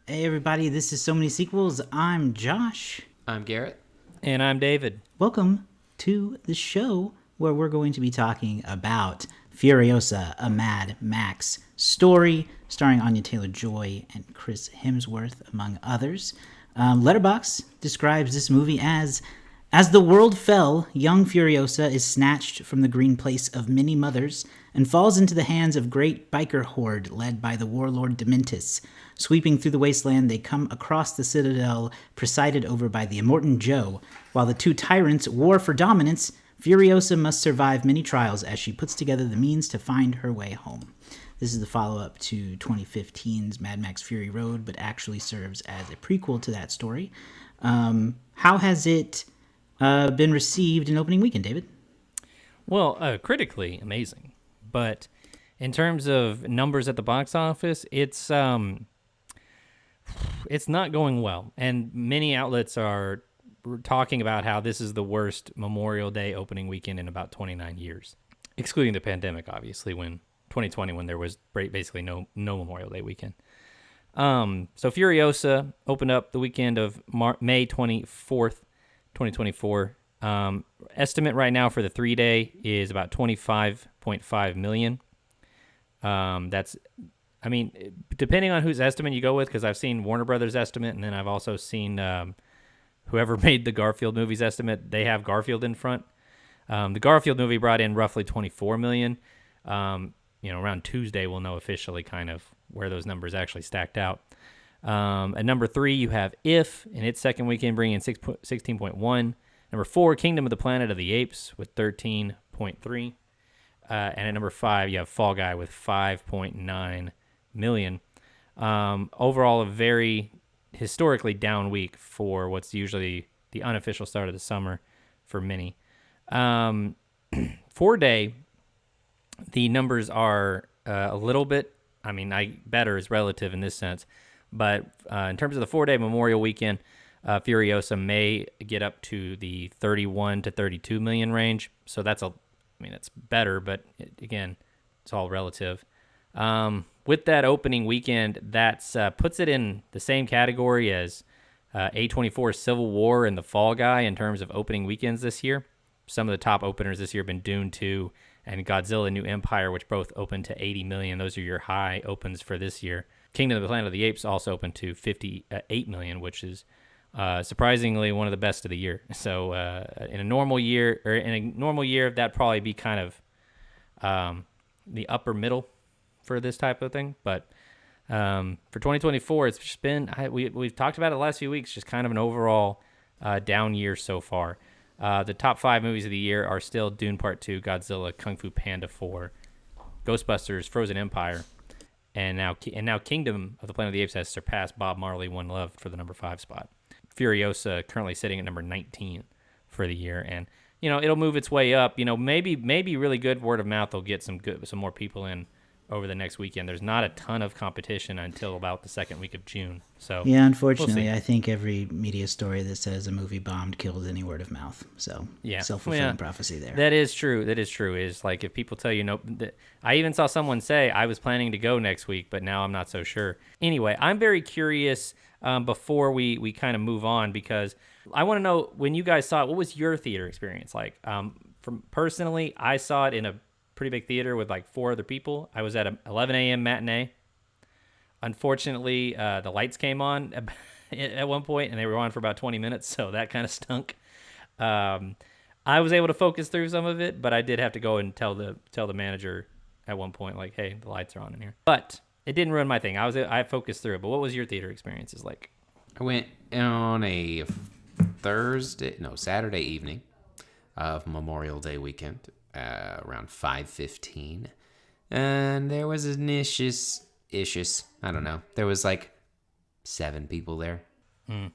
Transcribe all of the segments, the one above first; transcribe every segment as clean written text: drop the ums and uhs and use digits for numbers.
Hey everybody, this is So Many Sequels. I'm Josh. I'm Garrett. And I'm David. Welcome to the show where we're going to be talking about Furiosa, a Mad Max story starring Anya Taylor-Joy and Chris Hemsworth, among others. Letterboxd describes this movie as the world fell, young Furiosa is snatched from the green place of many mothers and falls into the hands of great biker horde led by the warlord Dementis. Sweeping through the wasteland, they come across the citadel presided over by the Immortan Joe. While the two tyrants war for dominance, Furiosa must survive many trials as she puts together the means to find her way home. This is the follow-up to 2015's Mad Max Fury Road, but actually serves as a prequel to that story. How has it been received in opening weekend, David? Well, critically amazing, but in terms of numbers at the box office, it's not going well, and many outlets are talking about how this is the worst Memorial Day opening weekend in about 29 years, excluding the pandemic, obviously, when 2020, when there was basically no Memorial Day weekend. So Furiosa opened up the weekend of May 24th, 2024. Estimate right now for the 3-day is about 25.5 million. That's, I mean, depending on whose estimate you go with, because I've seen Warner Brothers' estimate, and then I've also seen whoever made the Garfield movies estimate. They have Garfield in front. The Garfield movie brought in roughly 24 million. Around Tuesday we'll know officially kind of where those numbers actually stacked out. At number 3, you have If, in its second weekend, bringing in 16.1. Number 4, Kingdom of the Planet of the Apes with 13.3. And at number 5, you have Fall Guy with 5.9 million. Overall, a very historically down week for what's usually the unofficial start of the summer for many. 4-day, the numbers are a little bit, better is relative in this sense. But in terms of the 4-day Memorial Weekend, Furiosa may get up to the 31 to 32 million range. So that's it's better, but again, it's all relative. With that opening weekend, that's puts it in the same category as A24's Civil War and The Fall Guy in terms of opening weekends this year. Some of the top openers this year have been Dune 2 and Godzilla New Empire, which both opened to 80 million. Those are your high opens for this year. Kingdom of the Planet of the Apes also opened to 58 million, which is surprisingly one of the best of the year. So in a normal year, that'd probably be kind of the upper middle for this type of thing. But for 2024, it's just been, we've talked about it the last few weeks, just kind of an overall down year so far. The top 5 movies of the year are still Dune Part 2, Godzilla, Kung Fu Panda 4, Ghostbusters, Frozen Empire, and now Kingdom of the Planet of the Apes has surpassed Bob Marley One Love for the number 5 spot. Furiosa currently sitting at number 19 for the year, and it'll move its way up. Maybe really good word of mouth will get some more people in over the next weekend. There's not a ton of competition until about the second week of June. So yeah, unfortunately, I think every media story that says a movie bombed killed any word of mouth. So yeah, self-fulfilling prophecy there. That is true. Is like if people tell you no. I even saw someone say I was planning to go next week, but now I'm not so sure. Anyway, I'm very curious. Before we kind of move on, because I want to know, when you guys saw it, what was your theater experience like? Personally, I saw it in a pretty big theater with like 4 other people. I was at an 11 a.m. matinee. Unfortunately, the lights came on at one point, and they were on for about 20 minutes, so that kind of stunk. I was able to focus through some of it, but I did have to go and tell the manager at one point, like, hey, the lights are on in here. But it didn't ruin my thing. I focused through it. But what was your theater experiences like? I went on a Saturday evening of Memorial Day weekend, around 5:15, and there was an I don't know. There was like 7 people there. What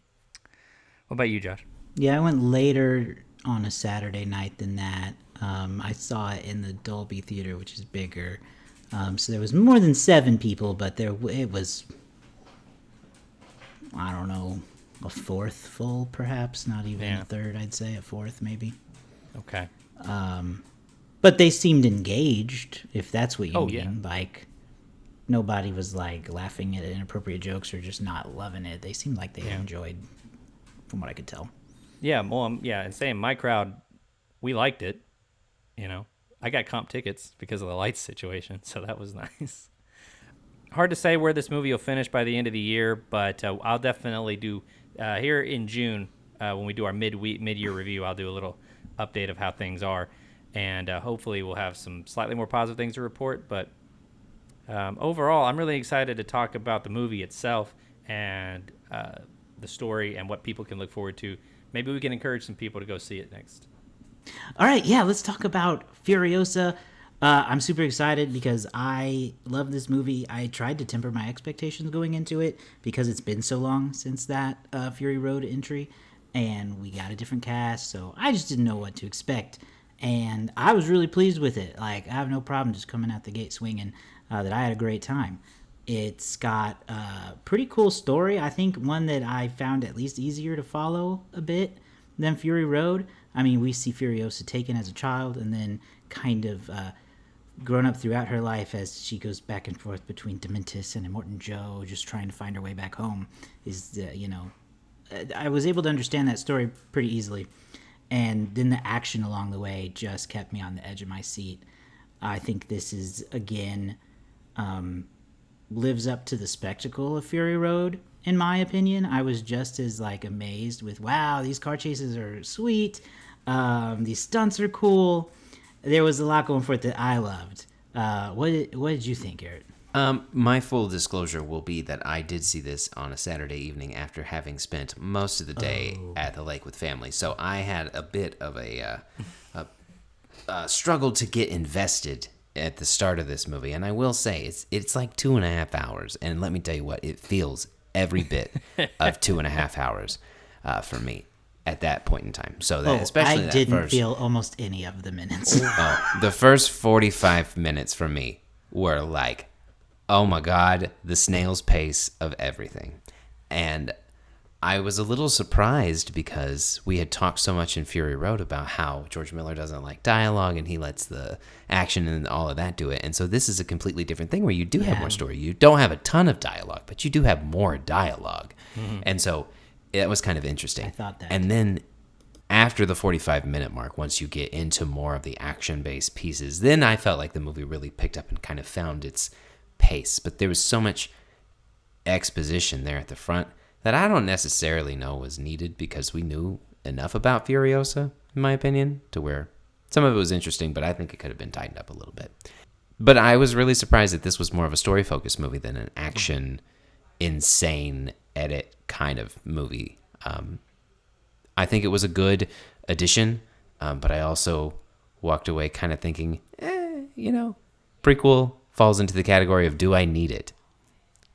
about you, Josh? Yeah, I went later on a Saturday night than that. I saw it in the Dolby Theater, which is bigger. So there was more than 7 people, but it was, I don't know, a fourth full, perhaps. Not even a third, I'd say. A fourth, maybe. Okay. But they seemed engaged, if that's what you mean. Yeah. Like, nobody was like laughing at inappropriate jokes or just not loving it. They seemed like they enjoyed, from what I could tell. Yeah, well, yeah, and saying my crowd, we liked it. You know, I got comp tickets because of the lights situation, so that was nice. Hard to say where this movie will finish by the end of the year, but I'll definitely do here in June when we do our mid-year review. I'll do a little update of how things are, and hopefully we'll have some slightly more positive things to report. But overall, I'm really excited to talk about the movie itself and the story and what people can look forward to. Maybe we can encourage some people to go see it next. All right, yeah, let's talk about Furiosa. I'm super excited because I love this movie. I tried to temper my expectations going into it because it's been so long since that Fury Road entry, and we got a different cast, so I just didn't know what to expect. And I was really pleased with it. Like, I have no problem just coming out the gate swinging that I had a great time. It's got a pretty cool story. I think one that I found at least easier to follow a bit than Fury Road. I mean, we see Furiosa taken as a child and then kind of grown up throughout her life as she goes back and forth between Dementis and Immortan Joe, just trying to find her way back home. I was able to understand that story pretty easily. And then the action along the way just kept me on the edge of my seat. I think this is, again, lives up to the spectacle of Fury Road, in my opinion. I was just as amazed with, wow, these car chases are sweet. These stunts are cool. There was a lot going for it that I loved. What did you think, Garrett? My full disclosure will be that I did see this on a Saturday evening after having spent most of the day at the lake with family. So I had a bit of a struggle to get invested at the start of this movie. And I will say, it's like 2.5 hours. And let me tell you what, it feels every bit of 2.5 hours for me at that point in time. So that, especially I didn't feel almost any of the minutes. The first 45 minutes for me were like, oh my God, the snail's pace of everything. And I was a little surprised because we had talked so much in Fury Road about how George Miller doesn't like dialogue and he lets the action and all of that do it. And so this is a completely different thing where you do have more story. You don't have a ton of dialogue, but you do have more dialogue. Mm-hmm. And so it was kind of interesting. I thought that. And then after the 45-minute mark, once you get into more of the action-based pieces, then I felt like the movie really picked up and kind of found its pace. But there was so much exposition there at the front that I don't necessarily know was needed because we knew enough about Furiosa, in my opinion, to where some of it was interesting, but I think it could have been tightened up a little bit. But I was really surprised that this was more of a story-focused movie than an action, insane edit kind of movie. I think it was a good addition, but I also walked away kind of thinking, prequel falls into the category of, do I need it?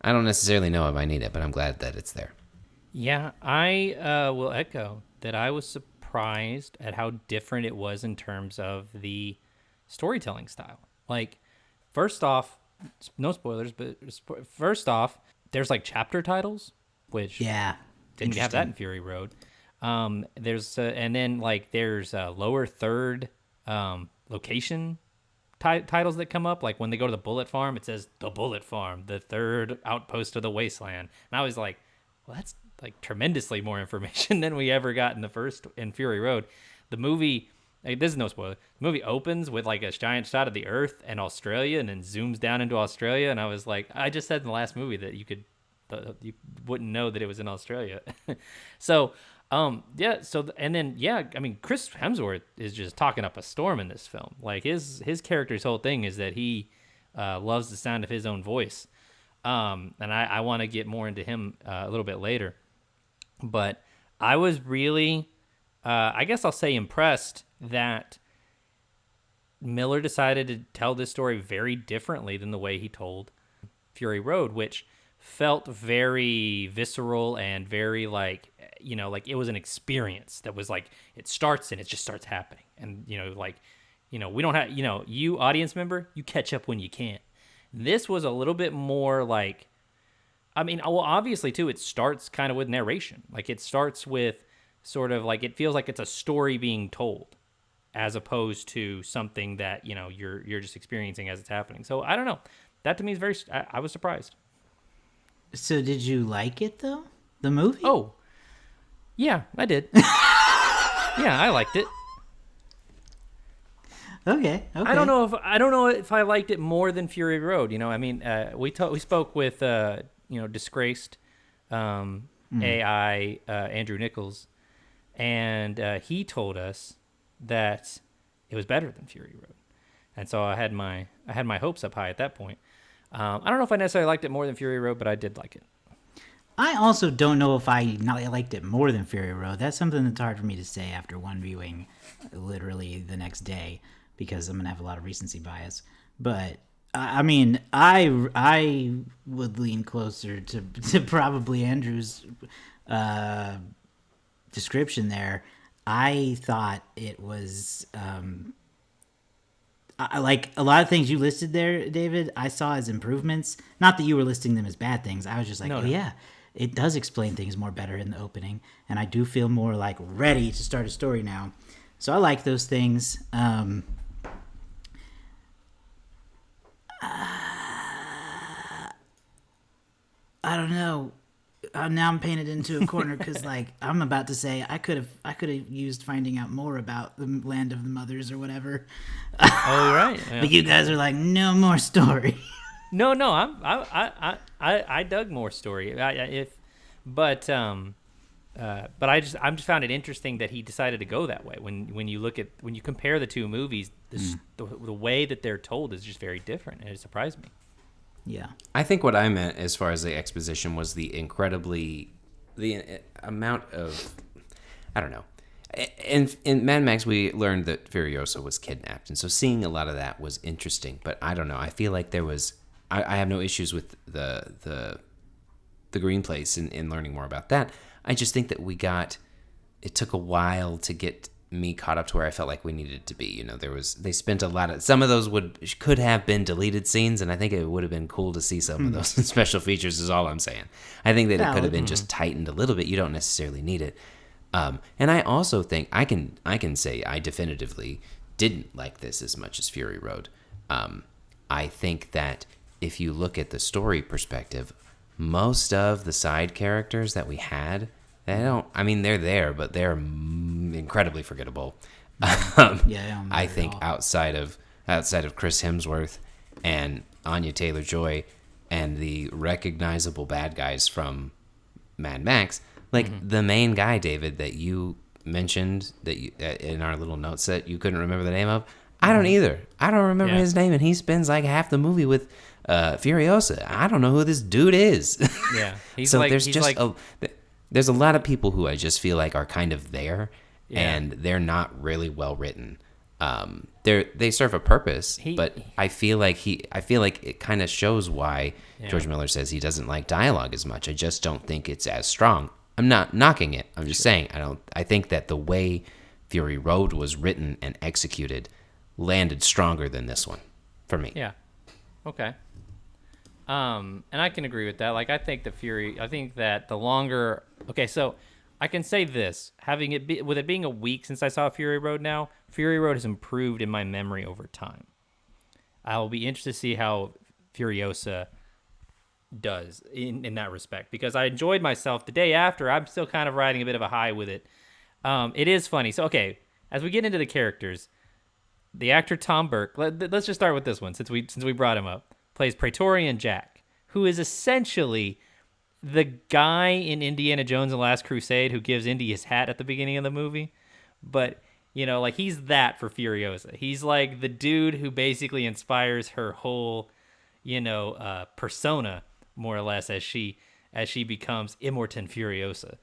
I don't necessarily know if I need it, but I'm glad that it's there. Yeah, I will echo that I was surprised at how different it was in terms of the storytelling style. Like, first off, no spoilers, but first off, there's chapter titles, which didn't have that in Fury Road. There's and then there's lower third location titles that come up. Like when they go to the Bullet Farm, it says the Bullet Farm, the third outpost of the wasteland. And I was like, well, that's tremendously more information than we ever got in Fury Road. The movie, this is no spoiler. The movie opens with a giant shot of the Earth and Australia, and then zooms down into Australia. And I was like, I just said in the last movie that you wouldn't know that it was in Australia. So, Chris Hemsworth is just talking up a storm in this film. His character's whole thing is that he loves the sound of his own voice. And I want to get more into him a little bit later. But I was really, I guess I'll say, impressed that Miller decided to tell this story very differently than the way he told Fury Road, which felt very visceral and very it was an experience that was it starts and it just starts happening. And, we don't have, you audience member, you catch up when you can. This was a little bit more obviously too, it starts kind of with narration. It starts with sort of it feels like it's a story being told as opposed to something that, you're just experiencing as it's happening. So I don't know. that to me is very. I was surprised. So did you like it though? The movie? Oh, yeah, I did. Yeah, I liked it. Okay. I don't know if I liked it more than Fury Road. I mean, we spoke with disgraced AI Andrew Nichols, and he told us that it was better than Fury Road, and so I had my hopes up high at that point. I don't know if I necessarily liked it more than Fury Road, but I did like it. I also don't know if I liked it more than Fury Road. That's something that's hard for me to say after one viewing, literally the next day, because I'm gonna have a lot of recency bias. But I mean, I would lean closer to probably Andrew's description there. I thought it was I like a lot of things you listed there, David. I saw as improvements. Not that you were listing them as bad things. I was just like, No. yeah, it does explain things more better in the opening, and I do feel more like ready to start a story now. So I like those things. I don't know. Now I'm painted into a corner because, like, I'm about to say I could have used finding out more about the land of the mothers or whatever. Oh, right. Yeah. But you guys are like, no more story. No, I dug more story. But I just found it interesting that he decided to go that way. When you compare the two movies, the way that they're told is just very different, and it surprised me. Yeah. I think what I meant as far as the exposition was the amount of, I don't know. In Mad Max, we learned that Furiosa was kidnapped, and so seeing a lot of that was interesting. But I don't know. I feel like there was. I have no issues with the Green Place in learning more about that. I just think that it took a while to get me caught up to where I felt like we needed to be. They spent a lot of, some of those could have been deleted scenes, and I think it would have been cool to see some of those special features is all I'm saying. I think that it could have been just tightened a little bit. You don't necessarily need it. And I also think I can say I definitively didn't like this as much as Fury Road. I think that if you look at the story perspective, most of the side characters that we had, they're there, but they're incredibly forgettable. I think outside of Chris Hemsworth and Anya Taylor-Joy and the recognizable bad guys from Mad Max, the main guy, David, that you mentioned that in our little notes that you couldn't remember the name of, I don't either. I don't remember his name, and he spends like half the movie with Furiosa. I don't know who this dude is. Yeah, there's a lot of people who I just feel like are kind of there, and they're not really well written. They serve a purpose, but I feel like it kind of shows why George Miller says he doesn't like dialogue as much. I just don't think it's as strong. I'm not knocking it. I'm just saying I think that the way Fury Road was written and executed landed stronger than this one for me. Yeah. Okay. And I can agree with that. Like, I think that the longer, okay, so I can say this, with it being a week since I saw Fury Road now, Fury Road has improved in my memory over time. I will be interested to see how Furiosa does in that respect, because I enjoyed myself the day after. I'm still kind of riding a bit of a high with it. It is funny. So, okay, as we get into the characters, the actor Tom Burke, let's just start with this one since we brought him up, plays Praetorian Jack, who is essentially the guy in Indiana Jones and the Last Crusade who gives Indy his hat at the beginning of the movie. But, like, he's that for Furiosa. He's like the dude who basically inspires her whole, persona, more or less, as she becomes Immortan Furiosa,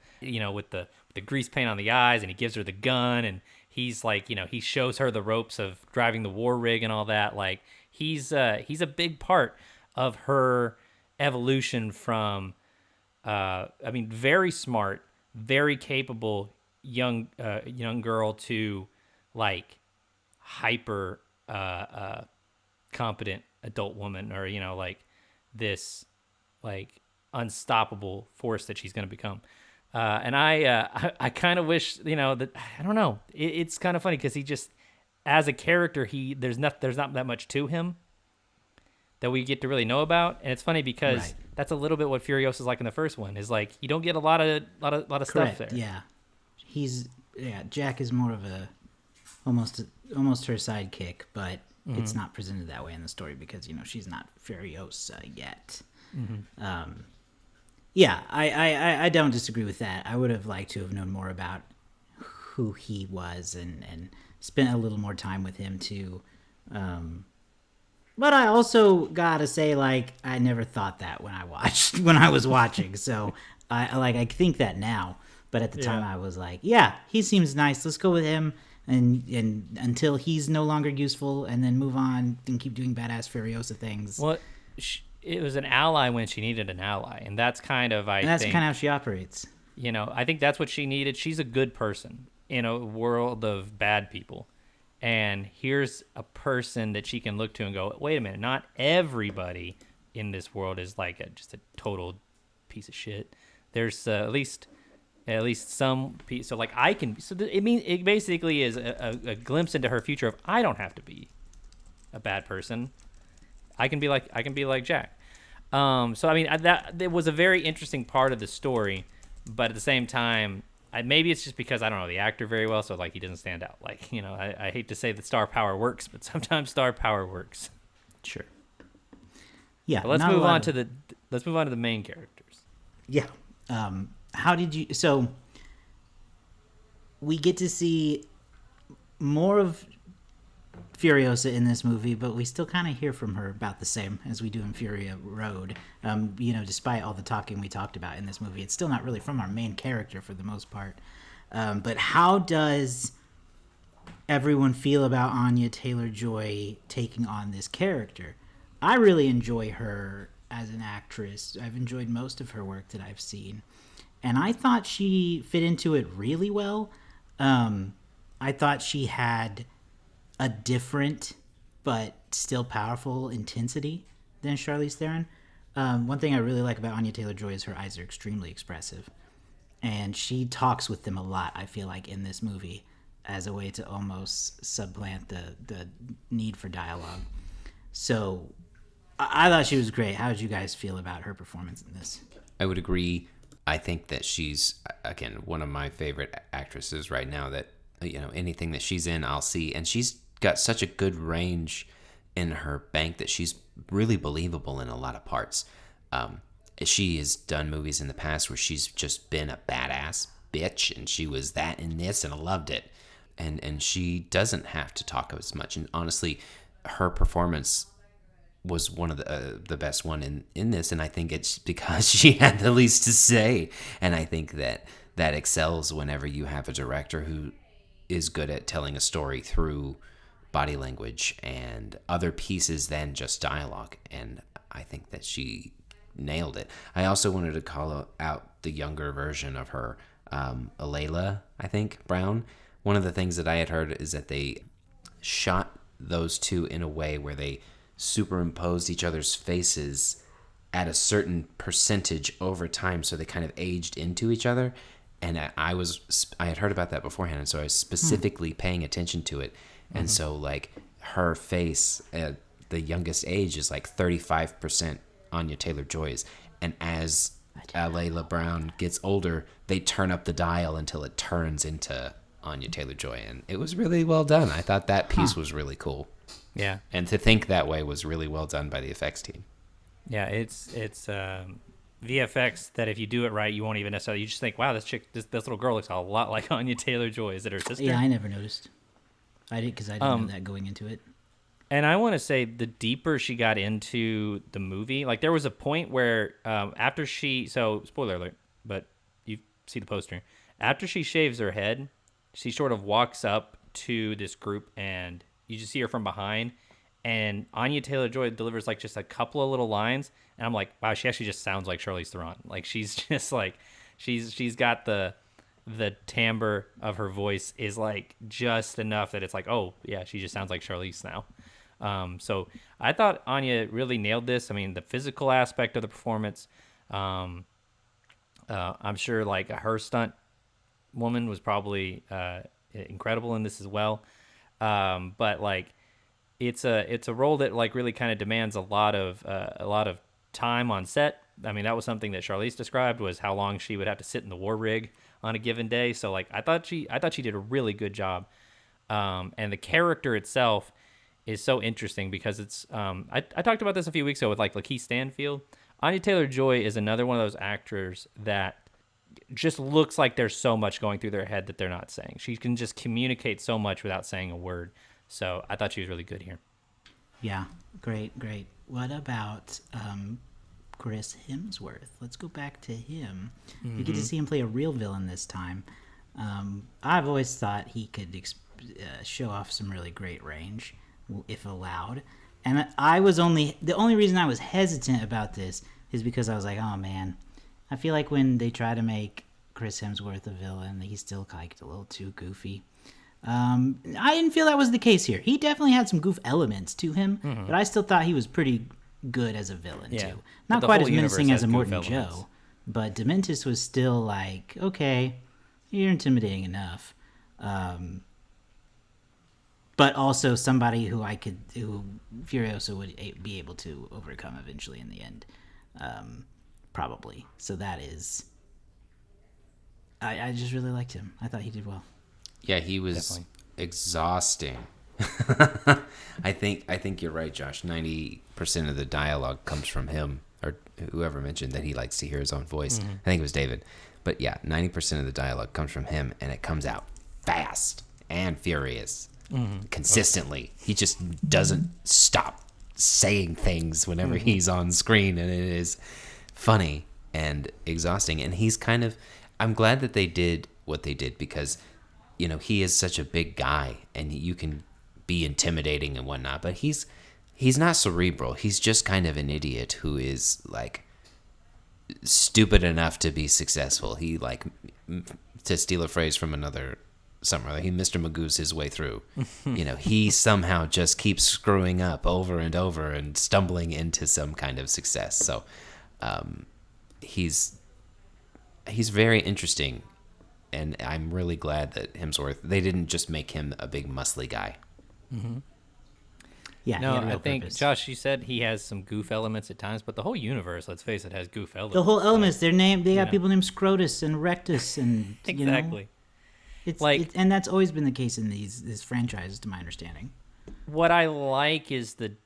with the grease paint on the eyes, and he gives her the gun, and he's like, he shows her the ropes of driving the war rig and all that. Like, he's a big part of her evolution from, very smart, very capable young girl to, like, hyper competent adult woman, or like this, like, unstoppable force that she's going to become. And I kind of wish, that, I don't know. It's kind of funny because he just, as a character, there's not that much to him. that we get to really know about. And it's funny because Right. that's a little bit what Furiosa is like in the first one. Is like you don't get a lot of stuff Correct. there. Yeah. Jack is more of a almost her sidekick, but it's not presented that way in the story because she's not Furiosa yet. I don't disagree with that. I would have liked to have known more about who he was and spent a little more time with him too. But I also gotta say, like, I never thought that when I was watching. So I think that now, but at the time I was like, yeah, he seems nice. Let's go with him, and until he's no longer useful, and then move on and keep doing badass Furiosa things. Well, it was an ally when she needed an ally, and that's kind of I That's think kind of how she operates. I think that's what she needed. She's a good person in a world of bad people. And here's a person that she can look to and go, wait a minute, not everybody in this world is like just a total piece of shit. There's at least some piece. So like I can. So it basically is a glimpse into her future of I don't have to be a bad person. I can be like Jack. So I mean that was a very interesting part of the story, but at the same time. Maybe it's just because I don't know the actor very well, so like he doesn't stand out. Like I hate to say that star power works, but sometimes star power works. Sure. Yeah. But let's move on to the main characters. Yeah. How did you? So we get to see more of Furiosa in this movie, but we still kind of hear from her about the same as we do in Furia Road. Despite all the talking we talked about in this movie, it's still not really from our main character for the most part. But how does everyone feel about Anya Taylor-Joy taking on this character? I really enjoy her as an actress. I've enjoyed most of her work that I've seen, and I thought she fit into it really well. I thought she had a different but still powerful intensity than Charlize Theron. One thing I really like about Anya Taylor-Joy is her eyes are extremely expressive, and she talks with them a lot, I feel like, in this movie as a way to almost supplant the need for dialogue. So I thought she was great. How did you guys feel about her performance in this? I would agree. I think that she's, again, one of my favorite actresses right now that, anything that she's in, I'll see. And she's got such a good range in her bank that she's really believable in a lot of parts. She has done movies in the past where she's just been a badass bitch, and she was that in this, and I loved it. And she doesn't have to talk as much. And honestly, her performance was one of the best one in this, and I think it's because she had the least to say. And I think that excels whenever you have a director who is good at telling a story through body language and other pieces than just dialogue. And I think that she nailed it. I also wanted to call out the younger version of her, Alayla, I think, Brown. One of the things that I had heard is that they shot those two in a way where they superimposed each other's faces at a certain percentage over time, so they kind of aged into each other. And I had heard about that beforehand, and so I was specifically paying attention to it. And so, like, her face at the youngest age is like 35% Anya Taylor-Joy's. And as Layla Brown gets older, they turn up the dial until it turns into Anya Taylor-Joy. And it was really well done. I thought that piece was really cool. Yeah. And to think that way was really well done by the effects team. Yeah, it's VFX that if you do it right, you won't even necessarily, you just think, wow, this little girl looks a lot like Anya Taylor-Joy. Is it her sister? Yeah, I never noticed. I did, because I didn't know that going into it. And I want to say the deeper she got into the movie, like there was a point where after so spoiler alert, but you see the poster, after she shaves her head, she sort of walks up to this group and you just see her from behind, and Anya Taylor-Joy delivers like just a couple of little lines, and I'm like, wow, she actually just sounds like Charlize Theron. Like she's just like, she's got the timbre of her voice is like just enough that it's like, oh yeah, she just sounds like Charlize now. So I thought Anya really nailed this. I mean, the physical aspect of the performance, I'm sure like her stunt woman was probably incredible in this as well. But like it's a role that like really kind of demands a lot of time on set. I mean, that was something that Charlize described, was how long she would have to sit in the war rig on a given day. So like I thought she did a really good job. And the character itself is so interesting because it's I talked about this a few weeks ago with like Lakeith Stanfield. Anya Taylor-Joy is another one of those actors that just looks like there's so much going through their head that they're not saying. She can just communicate so much without saying a word. So I thought she was really good here. Yeah, great. What about Chris Hemsworth? Let's go back to him. We get to see him play a real villain this time. I've always thought he could show off some really great range if allowed. And the only reason I was hesitant about this is because I was like, oh man, I feel like when they try to make Chris Hemsworth a villain, he's still like a little too goofy. I didn't feel that was the case here. He definitely had some goof elements to him, but I still thought he was pretty good as a villain too. Not quite as menacing as Immortan Joe, but Dementis was still like, okay, you're intimidating enough. But also somebody who Furiosa would be able to overcome eventually in the end, probably. So that is, I just really liked him. I thought he did well. Yeah, he was Definitely exhausting. I think you're right, Josh. 90% of the dialogue comes from him, or whoever mentioned that he likes to hear his own voice. I think it was David. But yeah, 90% of the dialogue comes from him, and it comes out fast and furious. Consistently. He just doesn't stop saying things whenever he's on screen, and it is funny and exhausting. And he's kind of, I'm glad that they did what they did, because he is such a big guy and you can be intimidating and whatnot, but he's not cerebral. He's just kind of an idiot who is like stupid enough to be successful. He, like, to steal a phrase from another somewhere, he Mr. Magoo's his way through. He somehow just keeps screwing up over and over and stumbling into some kind of success. So he's very interesting, and I'm really glad that Hemsworth, they didn't just make him a big muscly guy. Yeah, no, he had a real I think purpose. Josh, you said he has some goof elements at times, but the whole universe, let's face it, has goof elements. The whole elements, they got people named Scrotus and Rectus and Exactly. It's Like- and that's always been the case in these franchises, to my understanding. What I like is the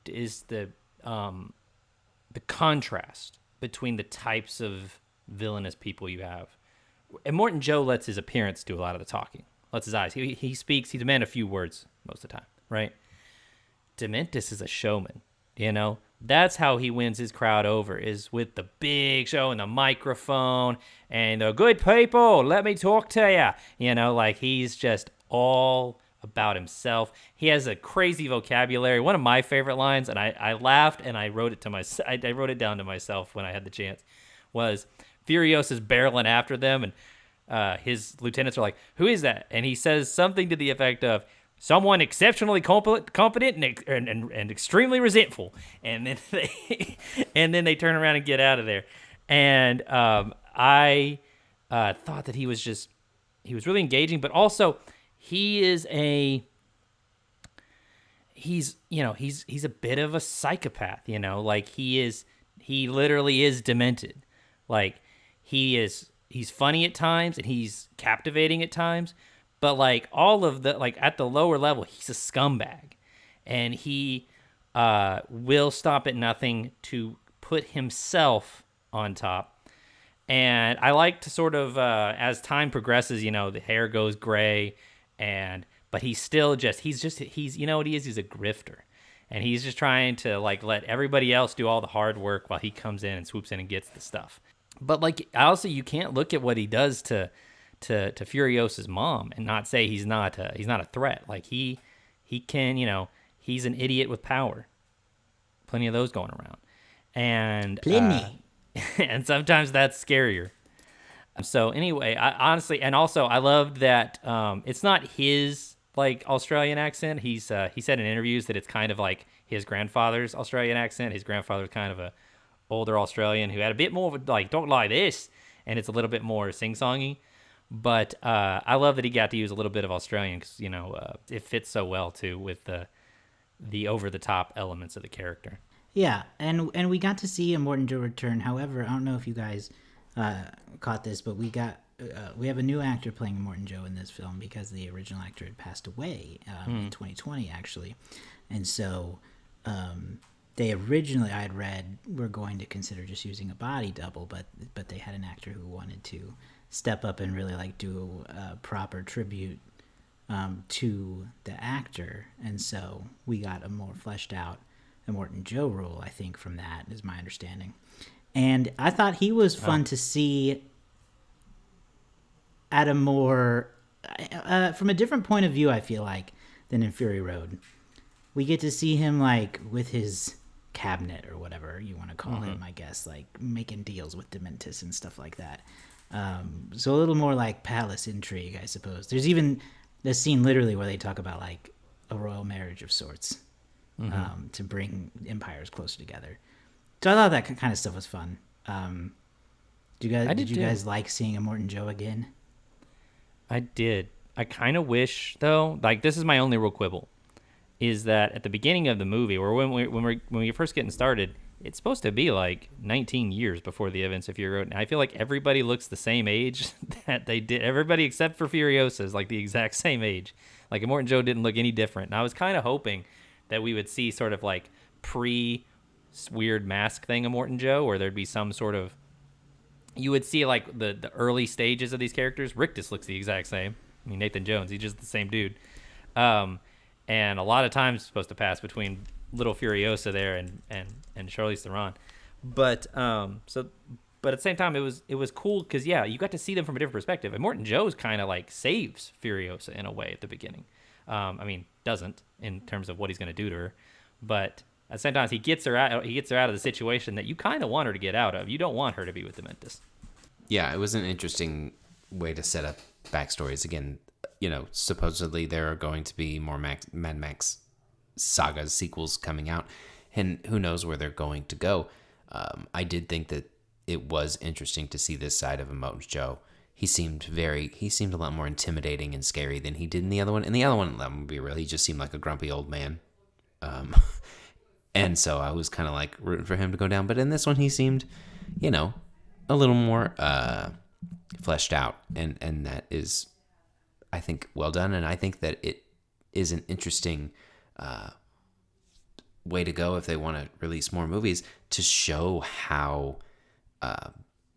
contrast between the types of villainous people you have. Immortan Joe lets his appearance do a lot of the talking. Lets his eyes. He speaks. He's a man of few words most of the time, right? Dementis is a showman. That's how he wins his crowd over, is with the big show and the microphone and the good people, let me talk to you. Like, he's just all about himself. He has a crazy vocabulary. One of my favorite lines, and I laughed and I wrote it to myself. I wrote it down to myself when I had the chance, was Furiosa's barreling after them, and his lieutenants are like, "Who is that?" And he says something to the effect of, "Someone exceptionally competent and extremely resentful." And then they turn around and get out of there. And I thought that he was really engaging, but also he's a bit of a psychopath. Like he literally is demented. Like he's funny at times and he's captivating at times. But like all of the, like at the lower level, he's a scumbag, and he will stop at nothing to put himself on top. And I like to sort of, as time progresses, the hair goes gray, but he's still he's you know what he is? He's a grifter, and he's just trying to like let everybody else do all the hard work while he comes in and swoops in and gets the stuff. But like also, you can't look at what he does to Furiosa's mom and not say he's not a threat. Like he can, he's an idiot with power. Plenty of those going around. And and sometimes that's scarier. So anyway, I honestly, and also I loved that it's not his like Australian accent. He said in interviews that it's kind of like his grandfather's Australian accent. His grandfather was kind of a older Australian who had a bit more of a, like, "Don't lie this," and it's a little bit more sing-songy. But I love that he got to use a little bit of Australian because, it fits so well, too, with the the over-the-top elements of the character. Yeah, and we got to see Immortan Joe return. However, I don't know if you guys caught this, but we have a new actor playing Immortan Joe in this film because the original actor had passed away in 2020, actually. And so they originally, I had read, were going to consider just using a body double, but they had an actor who wanted to step up and really like do a proper tribute to the actor. And so we got a more fleshed out Immortan Joe role, I think, from that, is my understanding. And I thought he was fun to see at a more from a different point of view, I feel like, than in Fury Road. We get to see him like with his cabinet or whatever you want to call him, I guess, like making deals with Dementis and stuff like that. So a little more like palace intrigue, I suppose. There's even this scene literally where they talk about like a royal marriage of sorts, to bring empires closer together. So I thought that kind of stuff was fun. Did you guys like seeing Immortan Joe again? I did. I kind of wish, though, like this is my only real quibble, is that at the beginning of the movie, or when we're first getting started, it's supposed to be like 19 years before the events of Fury Road. And I feel like everybody looks the same age that they did. Everybody except for Furiosa is like the exact same age. Like Immortan Joe didn't look any different. And I was kind of hoping that we would see sort of like weird mask thing Immortan Joe, or there'd be some sort of, you would see like the early stages of these characters. Rick just looks the exact same. I mean, Nathan Jones, he's just the same dude. And a lot of time is supposed to pass between little Furiosa there and Charlize Theron. But but at the same time, it was cool because, yeah, you got to see them from a different perspective. And Immortan Joe's kind of like saves Furiosa in a way at the beginning. I mean, doesn't in terms of what he's going to do to her, but at the same time, he gets her out of the situation that you kind of want her to get out of. You don't want her to be with Dementis. Yeah, it was an interesting way to set up backstories. Again, supposedly there are going to be more Mad Max Saga sequels coming out, and who knows where they're going to go. I did think that it was interesting to see this side of Immortan Joe. He seemed a lot more intimidating and scary than he did in the other one. In the other one, let me be real, he just seemed like a grumpy old man. And so I was kind of like rooting for him to go down. But in this one, he seemed, a little more fleshed out. And that is, I think, well done. And I think that it is an interesting way to go if they want to release more movies to show how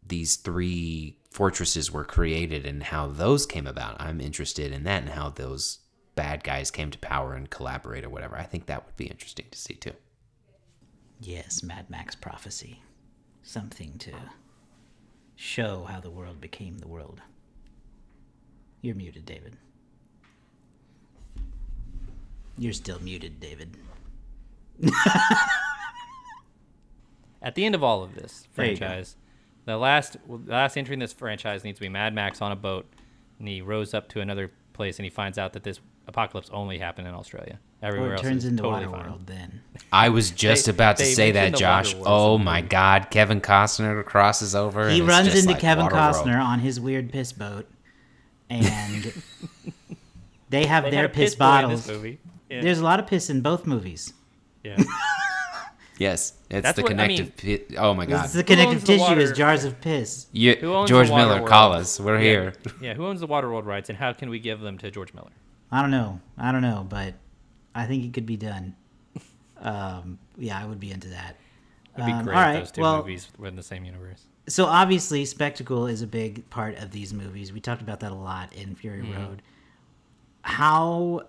these three fortresses were created and how those came about. I'm interested in that and how those bad guys came to power and collaborate or whatever. I think that would be interesting to see too. Yes, Mad Max prophecy. Something to show how the world became the world. You're muted, David. You're still muted, David. At the end of all of this franchise, the last entry in this franchise needs to be Mad Max on a boat, and he rows up to another place and he finds out that this apocalypse only happened in Australia. Everywhere else turns is into totally Waterworld fine. then. I was just about to say that, Josh. Oh my God, Kevin Costner crosses over. He and runs it's just into like Kevin Waterworld. Costner on his weird piss boat, and they have their piss bottles. Yeah. There's a lot of piss in both movies. Yeah. Yes, it's That's the what- I connective. Oh my God. It's the connective owns the tissue water? is jars of piss. Who owns George the Miller, Waterworld? call us. We're here. Yeah, who owns the Waterworld rights, and how can we give them to George Miller? I don't know, but I think it could be done. Yeah, I would be into that. It'd be great all if right, those two well, movies were in the same universe. So obviously, spectacle is a big part of these movies. We talked about that a lot in Fury Road. How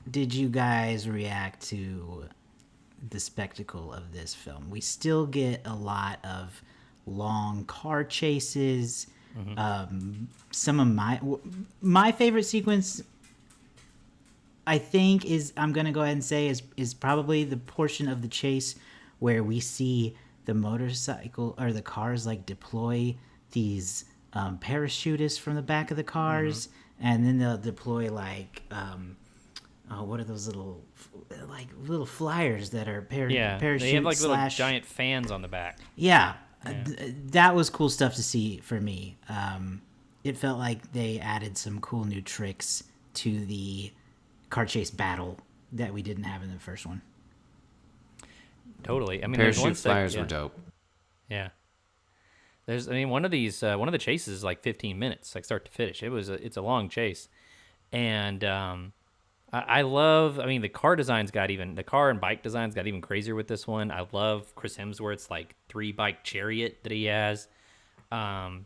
did you guys react to the spectacle of this film? We still get a lot of long car chases. Some of my favorite sequence, I think, I'm going to go ahead and say is probably the portion of the chase where we see the motorcycle or the cars like deploy these parachutists from the back of the cars, and then they'll deploy like what are those little flyers that are parachute they have like little slash giant fans on the back. Yeah. That was cool stuff to see for me. It felt like they added some cool new tricks to the car chase battle that we didn't have in the first one. Totally. I mean, there's one Parachute flyers were dope. Yeah. One of these, one of the chases is like 15 minutes, like start to finish. It's a long chase. And I love, the car and bike designs got even crazier with this one. I love Chris Hemsworth's like 3-bike chariot that he has. The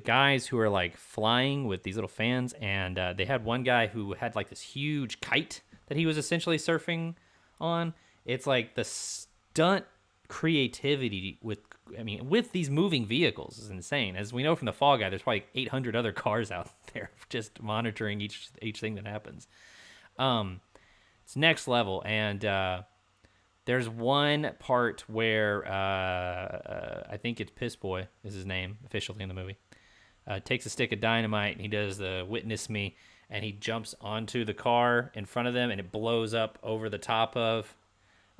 guys who are like flying with these little fans, and they had one guy who had like this huge kite that he was essentially surfing on. It's like the stunt creativity with these moving vehicles is insane. As we know from the Fall Guy, there's probably 800 other cars out there just monitoring each thing that happens. It's next level, and there's one part where I think it's Piss Boy is his name officially in the movie. Takes a stick of dynamite and he does the witness me, and he jumps onto the car in front of them, and it blows up over the top of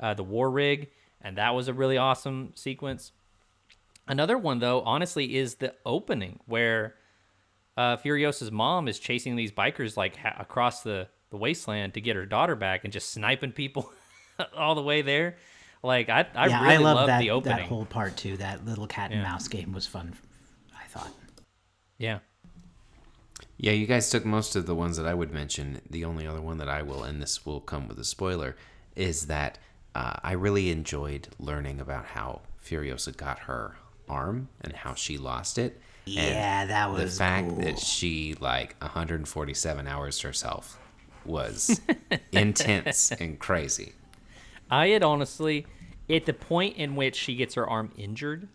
the war rig. And that was a really awesome sequence. Another one, though, honestly, is the opening where Furiosa's mom is chasing these bikers like across the wasteland to get her daughter back and just sniping people all the way there. Like, I really loved the opening. That whole part, too. That little cat and mouse game was fun, I thought. Yeah. Yeah, you guys took most of the ones that I would mention. The only other one that I will, and this will come with a spoiler, is that I really enjoyed learning about how Furiosa got her arm and how she lost it. Yeah, and that was the fact cool. that she 147 hours herself was intense and crazy. I had honestly, at the point in which she gets her arm injured,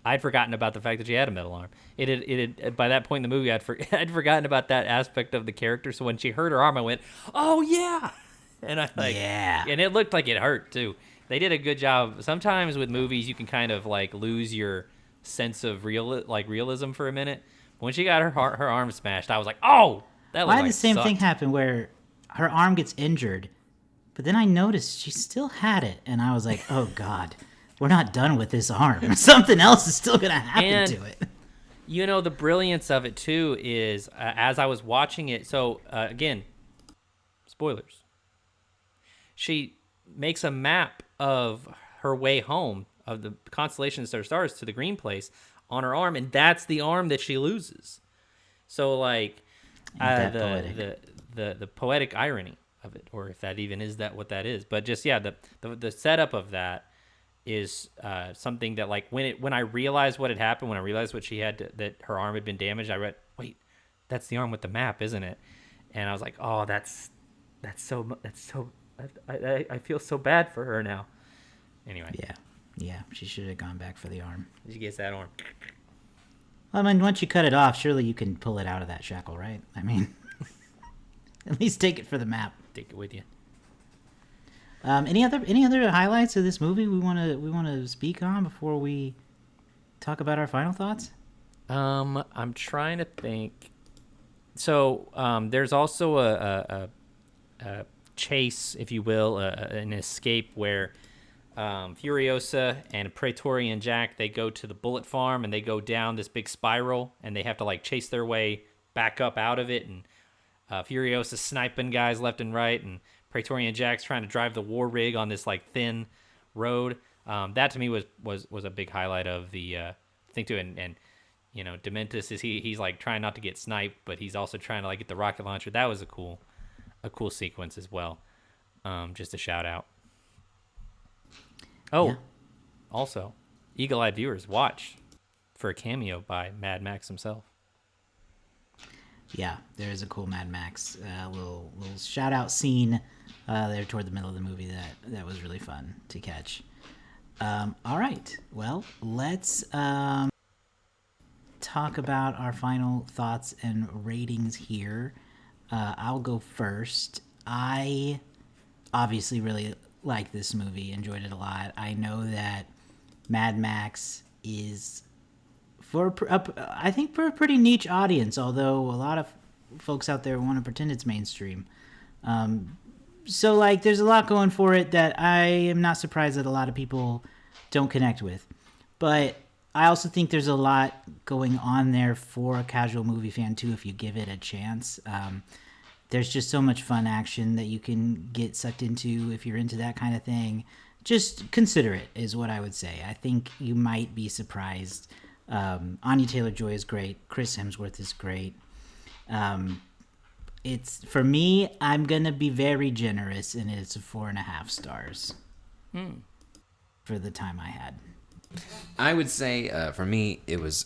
I'd forgotten about the fact that she had a metal arm. It had by that point in the movie, I'd forgotten about that aspect of the character. So when she hurt her arm, I went, "Oh yeah!" And and it looked like it hurt too. They did a good job. Sometimes with movies, you can kind of like lose your sense of realism for a minute. When she got her arm smashed, I was like, "Oh, that was." I had the same thing happen where her arm gets injured, but then I noticed she still had it, and I was like, "Oh God, we're not done with this arm. Something else is still gonna happen to it." You know, the brilliance of it too is as I was watching it. So again, spoilers. She makes a map of her way home, of the constellations of stars to the green place on her arm, and that's the arm that she loses. So like the poetic irony of it, or if that even is what that is. But just the setup of that is something that like when I realized what had happened, when I realized what she had that her arm had been damaged, I read, wait, that's the arm with the map, isn't it? And I was like, oh, that's so. I feel so bad for her now. Anyway. Yeah, she should have gone back for the arm. She gets that arm. I mean, once you cut it off, surely you can pull it out of that shackle, right? I mean, at least take it for the map. Take it with you. Any other highlights of this movie we want to speak on before we talk about our final thoughts? I'm trying to think. So there's also a chase, if you will, an escape where Furiosa and Praetorian Jack, they go to the bullet farm and they go down this big spiral and they have to like chase their way back up out of it, and Furiosa sniping guys left and right, and Praetorian Jack's trying to drive the war rig on this like thin road. That to me was a big highlight of the thing too, and you know, Dementis is he's like trying not to get sniped, but he's also trying to like get the rocket launcher. That was a cool sequence as well. Just a shout out. Oh, yeah. Also, eagle-eyed viewers, watch for a cameo by Mad Max himself. Yeah, there is a cool Mad Max little shout out scene there toward the middle of the movie that was really fun to catch. All right, well, let's talk about our final thoughts and ratings here. I'll go first. I obviously really liked this movie, enjoyed it a lot. I know that Mad Max is I think for a pretty niche audience, although a lot of folks out there want to pretend it's mainstream. So like there's a lot going for it that I am not surprised that a lot of people don't connect with. But I also think there's a lot going on there for a casual movie fan too if you give it a chance. There's just so much fun action that you can get sucked into if you're into that kind of thing. Just consider it, is what I would say. I think you might be surprised. Anya Taylor-Joy is great. Chris Hemsworth is great. It's, for me, I'm gonna be very generous, and it's 4.5 stars for the time I had. I would say for me, it was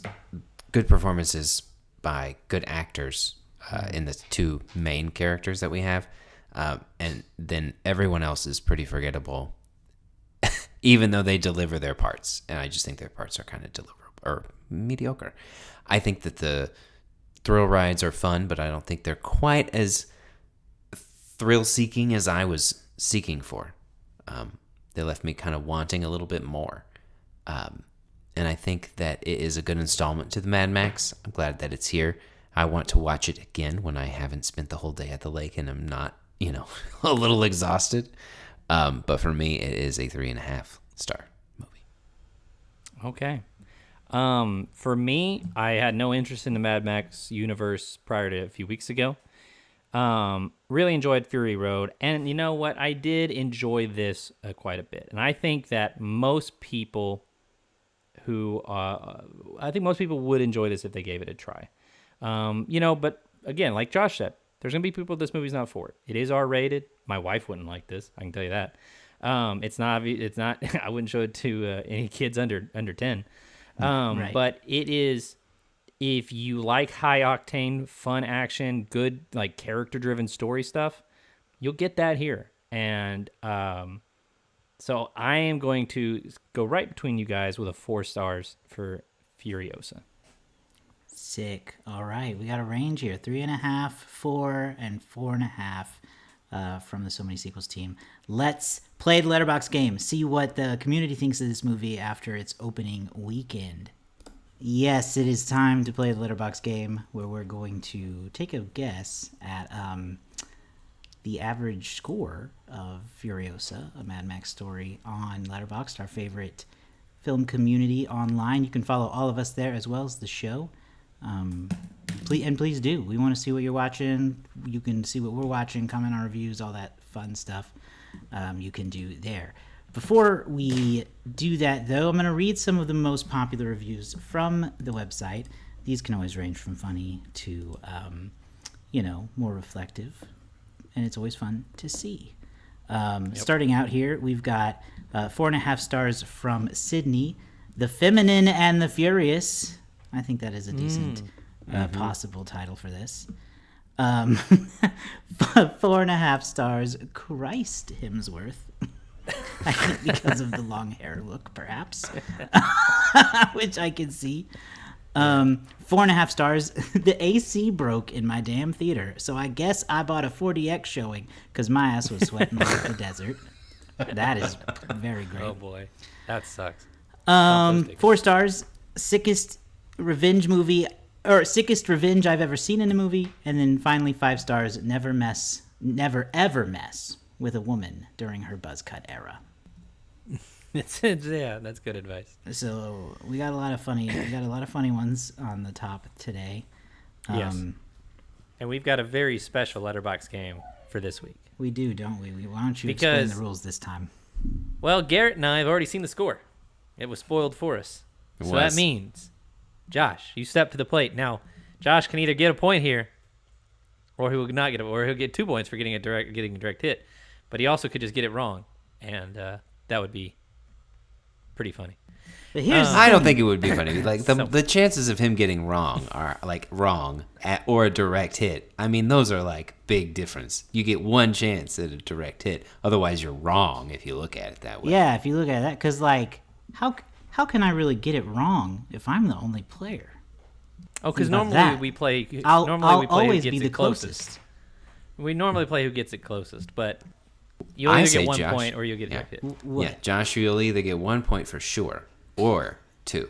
good performances by good actors in the two main characters that we have, and then everyone else is pretty forgettable, even though they deliver their parts. And I just think their parts are kind of mediocre. I think that the thrill rides are fun, but I don't think they're quite as thrill-seeking as I was seeking for. They left me kind of wanting a little bit more. And I think that it is a good installment to the Mad Max. I'm glad that it's here. I want to watch it again when I haven't spent the whole day at the lake and I'm not, a little exhausted. But for me, it is a 3.5 star movie. Okay. For me, I had no interest in the Mad Max universe prior to a few weeks ago. Really enjoyed Fury Road. And you know what? I did enjoy this quite a bit. And I think that most people would enjoy this if they gave it a try. But again, like Josh said, there's going to be people this movie's not for. It is R-rated. My wife wouldn't like this. I can tell you that. It's not, I wouldn't show it to any kids under 10. Right. But it is, if you like high-octane, fun action, good, like, character-driven story stuff, you'll get that here. And so I am going to go right between you guys with a 4 stars for Furiosa. Sick. All right, we got a range here: 3.5, 4, and 4.5 from the So Many Sequels team. Let's play the Letterboxd game. See what the community thinks of this movie after its opening weekend. Yes, it is time to play the Letterboxd game, where we're going to take a guess at the average score of Furiosa, a Mad Max story, on Letterboxd, our favorite film community online. You can follow all of us there as well as the show. Please do. We want to see what you're watching. You can see what we're watching, comment on reviews, all that fun stuff you can do there. Before we do that, though, I'm going to read some of the most popular reviews from the website. These can always range from funny to, more reflective, and it's always fun to see. Starting out here, we've got 4.5 stars from Sydney, The Feminine and the Furious. I think that is a decent possible title for this. 4.5 stars, Christ Hemsworth. I think because of the long hair look, perhaps, which I can see. 4.5 stars, the AC broke in my damn theater, so I guess I bought a 4DX showing because my ass was sweating like the desert. That is very great. Oh boy, that sucks. 4 stars, sickest revenge I've ever seen in a movie. And then finally 5 stars, never ever mess with a woman during her buzz cut era. That's good advice. So we got a lot of funny ones on the top today. Yes. And we've got a very special Letterboxd game for this week. We do, don't we? Why don't you explain the rules this time? Well, Garrett and I have already seen the score. It was spoiled for us. That means, Josh, you step to the plate. Now, Josh can either get a point here, or he will not get or he'll get 2 points for getting a direct hit. But he also could just get it wrong, and that would be pretty funny. But here's I don't think it would be funny. Like the chances of him getting wrong are like wrong or a direct hit. I mean, those are like big difference. You get one chance at a direct hit. Otherwise, you're wrong if you look at it that way. Yeah, if you look at that, because like how can I really get it wrong if I'm the only player? Oh, because normally we play. I'll always who be gets the it closest. closest. We normally play who gets it closest, but you either get 1 Josh. point or you get a direct hit. Yeah, Josh, you'll either get 1 point for sure or 2.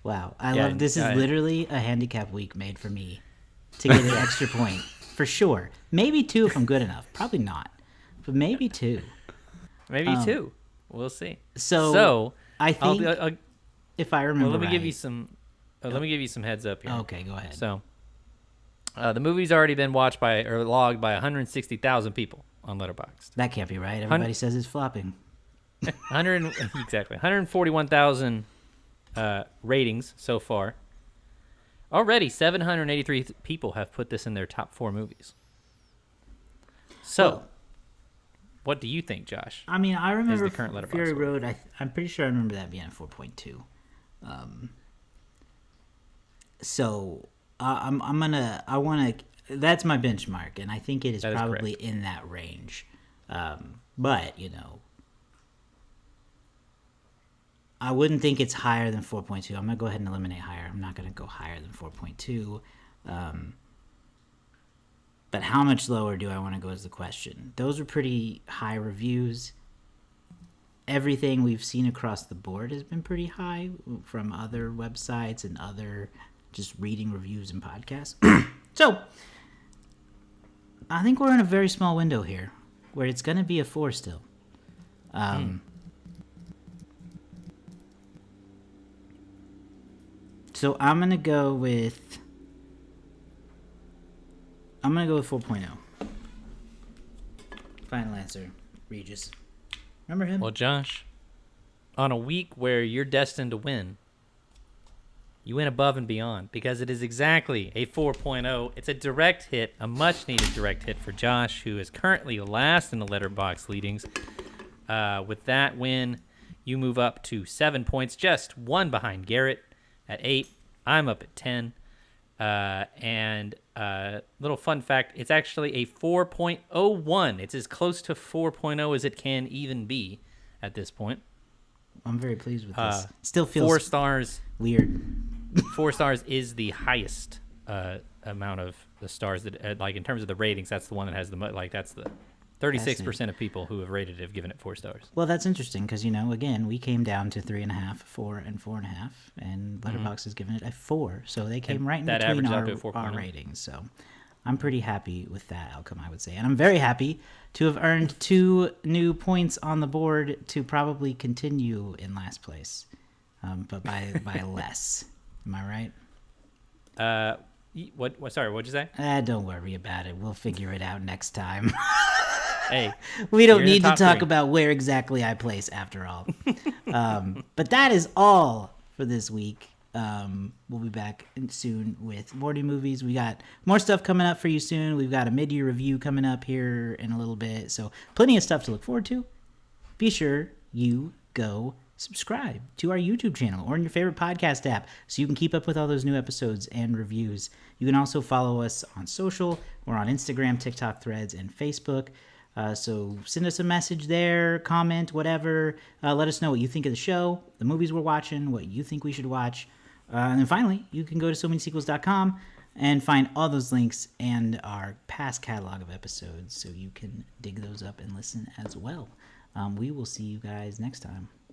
Wow, I love this. Is literally a handicap week made for me to get an extra point for sure. Maybe 2 if I'm good enough. Probably not, but maybe 2. Maybe 2. We'll see. So I think if I remember, let me give you some. Let me give you some heads up here. Okay, go ahead. So, The movie's already been watched by or logged by 160,000 people on Letterboxd. That can't be right. Everybody says it's flopping. 141,000 ratings so far. Already, 783 people have put this in their top 4 movies. So, Well, what do you think, Josh? I mean, I remember the current Letterboxd Fury score. Road. I'm pretty sure I remember that being a 4.2. So that's my benchmark, and I think it is That is probably correct. in that range. But I wouldn't think it's higher than 4.2. I'm gonna go ahead and eliminate higher. I'm not gonna go higher than 4.2. But how much lower do I want to go is the question. Those are pretty high reviews. Everything we've seen across the board has been pretty high from other websites and other just reading reviews and podcasts. So, I think we're in a very small window here where it's going to be a 4 still. So, I'm going to go with 4.0. Final answer, Regis. Remember him? Well, Josh, on a week where you're destined to win, you went above and beyond because it is exactly a 4.0. It's a direct hit, a much-needed direct hit for Josh, who is currently last in the Letterboxd leadings. With that win, you move up to 7 points, just one behind Garrett at 8. I'm up at 10. And little fun fact, it's actually a 4.01. It's as close to 4.0 as it can even be at this point. I'm very pleased with this. Still feels 4 stars. weird. 4 stars is the highest amount of the stars that, like in terms of the ratings, that's the one that has the that's the 36% of people who have rated it have given it 4 stars. Well, that's interesting because, again, we came down to 3.5, 4, and 4.5, and Letterboxd has given it a 4. So they came right in that between averaged out to a our 4.0. ratings. So I'm pretty happy with that outcome, I would say. And I'm very happy to have earned 2 new points on the board to probably continue in last place, but by less. Am I right? What? Sorry, what'd you say? Don't worry about it. We'll figure it out next time. Hey, We don't you're in the need to top talk 3. about where exactly I place after all. But that is all for this week. We'll be back soon with more new movies. We got more stuff coming up for you soon. We've got a mid-year review coming up here in a little bit. So plenty of stuff to look forward to. Be sure you go subscribe to our YouTube channel or in your favorite podcast app so you can keep up with all those new episodes and reviews. You can also follow us on social. We're on Instagram, TikTok, Threads, and Facebook. So send us a message there, comment, whatever. Let us know what you think of the show, the movies we're watching, what you think we should watch. And then finally, you can go to SoManySequels.com and find all those links and our past catalog of episodes so you can dig those up and listen as well. We will see you guys next time.